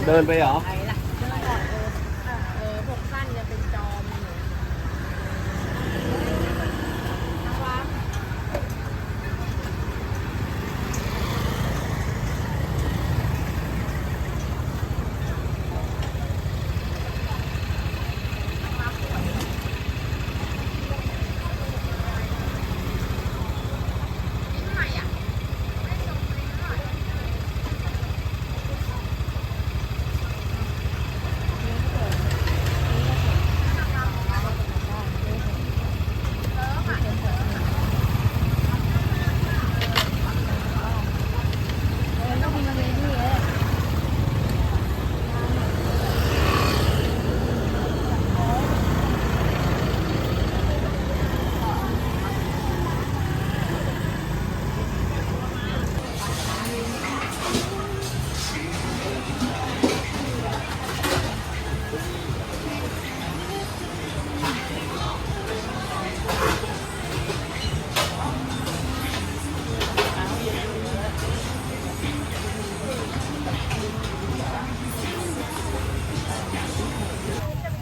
เดินไปเหรอ ไปละเดินก่อนพวกสั้นจะเป็นจอมอยู่ทางวางต้องมีมาเลยนี่เอง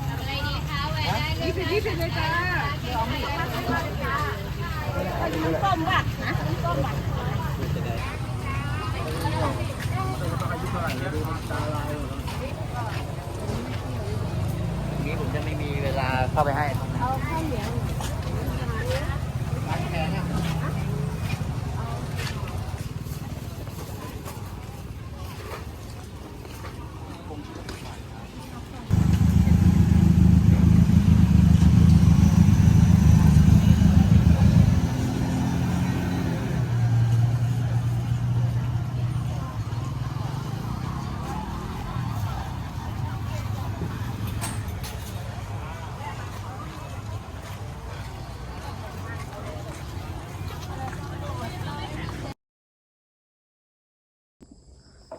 อะไรดีคะแหวนได้เลยนะ20เลยจ้าต้มบัตรนะต้มบัตร นี้ผมจะไม่มีเวลาเข้าไปให้ เอาข้าวเหนียว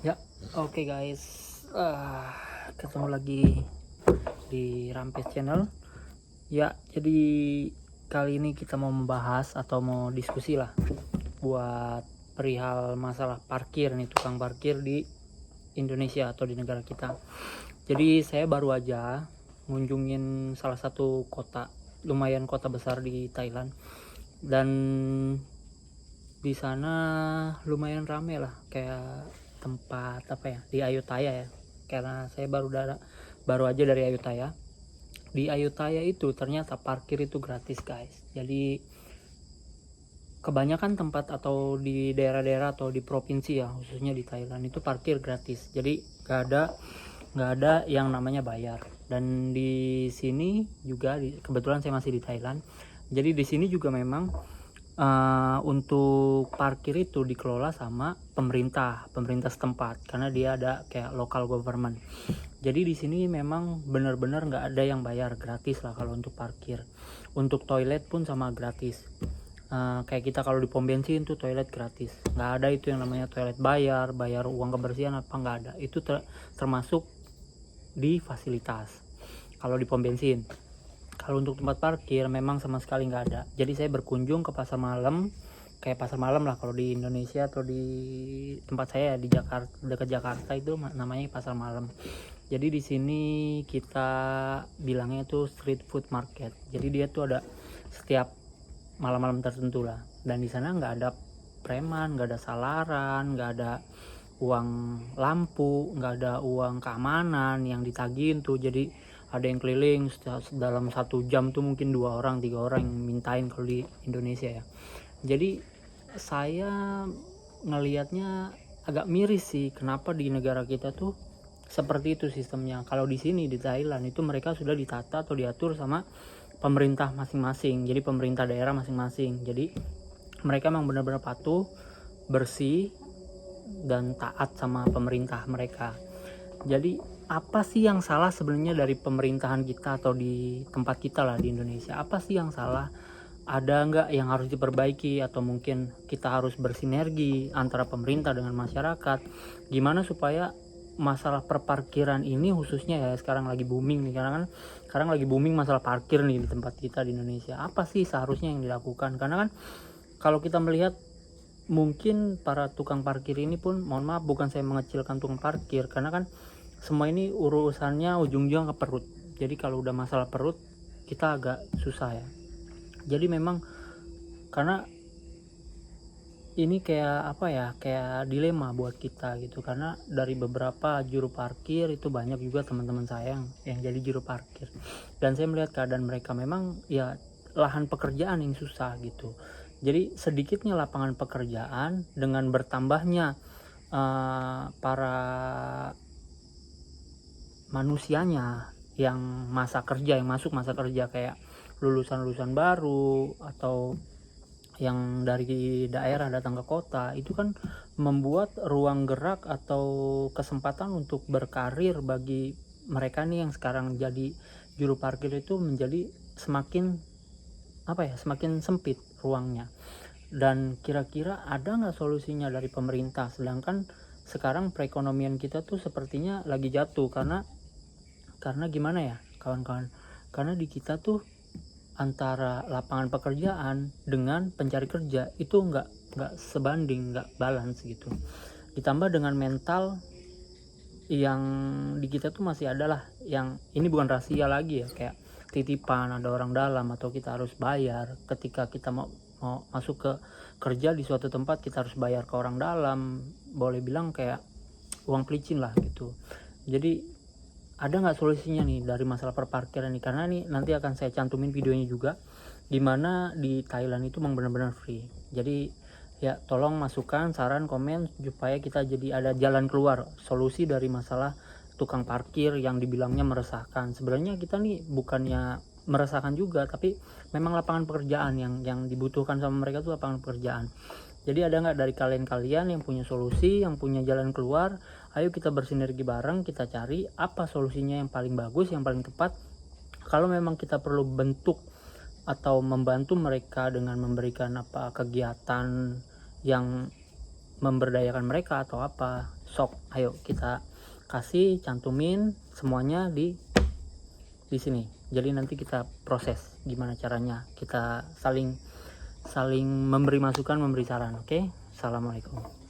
Ya, oke guys, ketemu lagi di Rampes Channel. Ya, jadi kali ini kita mau membahas atau mau diskusi lah buat perihal masalah parkir nih, tukang parkir di Indonesia atau di negara kita. Jadi saya baru aja ngunjungin salah satu kota, lumayan kota besar di Thailand, dan di sana lumayan rame lah, kayak tempat apa ya, di Ayutthaya ya, karena saya baru aja dari Ayutthaya. Di Ayutthaya itu ternyata parkir itu gratis guys. Jadi kebanyakan tempat atau di daerah-daerah atau di provinsi ya, khususnya di Thailand itu parkir gratis. Jadi nggak ada yang namanya bayar. Dan di sini juga kebetulan saya masih di Thailand. Jadi di sini juga memang untuk parkir itu dikelola sama pemerintah setempat, karena dia ada kayak local government. Jadi di sini memang benar-benar nggak ada yang bayar, gratis lah kalau untuk parkir. Untuk toilet pun sama gratis. Kayak kita kalau di pom bensin tuh toilet gratis, nggak ada itu yang namanya toilet bayar uang kebersihan apa, nggak ada. Itu termasuk di fasilitas kalau di pom bensin. Kalau untuk tempat parkir memang sama sekali nggak ada. Jadi saya berkunjung ke pasar malam, kayak pasar malam lah kalau di Indonesia, atau di tempat saya di Jakarta, dekat Jakarta itu namanya pasar malam. Jadi di sini kita bilangnya itu street food market. Jadi dia tuh ada setiap malam-malam tertentu lah. Dan di sana nggak ada preman, nggak ada salaran, nggak ada uang lampu, nggak ada uang keamanan yang ditagihin tuh. Jadi ada yang keliling dalam 1 jam tuh mungkin 2 orang 3 orang yang mintain kalau di Indonesia ya. Jadi saya ngelihatnya agak miris sih, kenapa di negara kita tuh seperti itu sistemnya. Kalau di sini di Thailand itu mereka sudah ditata atau diatur sama pemerintah masing-masing, jadi pemerintah daerah masing-masing. Jadi mereka memang benar-benar patuh, bersih, dan taat sama pemerintah mereka. Jadi apa sih yang salah sebenarnya dari pemerintahan kita atau di tempat kita lah di Indonesia? Apa sih yang salah? Ada nggak yang harus diperbaiki, atau mungkin kita harus bersinergi antara pemerintah dengan masyarakat? Gimana supaya masalah perparkiran ini khususnya ya, sekarang lagi booming nih, karena kan sekarang lagi booming masalah parkir nih di tempat kita di Indonesia. Apa sih seharusnya yang dilakukan? Karena kan kalau kita melihat, mungkin para tukang parkir ini pun, mohon maaf bukan saya mengecilkan tukang parkir, karena kan semua ini urusannya ujung-ujung ke perut. Jadi kalau udah masalah perut kita agak susah ya. Jadi memang karena ini kayak apa ya, kayak dilema buat kita gitu, karena dari beberapa juru parkir itu banyak juga teman-teman saya yang jadi juru parkir, dan saya melihat keadaan mereka memang ya lahan pekerjaan yang susah gitu. Jadi sedikitnya lapangan pekerjaan dengan bertambahnya para manusianya yang masuk masa kerja kayak lulusan baru atau yang dari daerah datang ke kota, itu kan membuat ruang gerak atau kesempatan untuk berkarir bagi mereka nih yang sekarang jadi juru parkir itu menjadi semakin semakin sempit ruangnya. Dan kira-kira ada nggak solusinya dari pemerintah, sedangkan sekarang perekonomian kita tuh sepertinya lagi jatuh karena gimana ya kawan-kawan, karena di kita tuh antara lapangan pekerjaan dengan pencari kerja itu nggak sebanding, nggak balance gitu. Ditambah dengan mental yang di kita tuh masih adalah yang ini bukan rahasia lagi ya, kayak titipan ada orang dalam atau kita harus bayar ketika kita mau masuk ke kerja di suatu tempat, kita harus bayar ke orang dalam, boleh bilang kayak uang pelicin lah gitu. Jadi ada nggak solusinya nih dari masalah perparkiran nih, karena nih nanti akan saya cantumin videonya juga, dimana di Thailand itu memang benar-benar free. Jadi ya tolong masukan saran komen supaya kita jadi ada jalan keluar, solusi dari masalah tukang parkir yang dibilangnya meresahkan. Sebenarnya kita nih bukannya meresahkan juga, tapi memang lapangan pekerjaan yang dibutuhkan sama mereka tuh lapangan pekerjaan. Jadi ada nggak dari kalian yang punya solusi, yang punya jalan keluar? Ayo kita bersinergi bareng, kita cari apa solusinya yang paling bagus, yang paling tepat. Kalau memang kita perlu bentuk atau membantu mereka dengan memberikan apa kegiatan yang memberdayakan mereka atau apa, sok ayo kita kasih, cantumin semuanya di sini. Jadi nanti kita proses gimana caranya, kita saling memberi masukan, memberi saran. Oke? Assalamualaikum.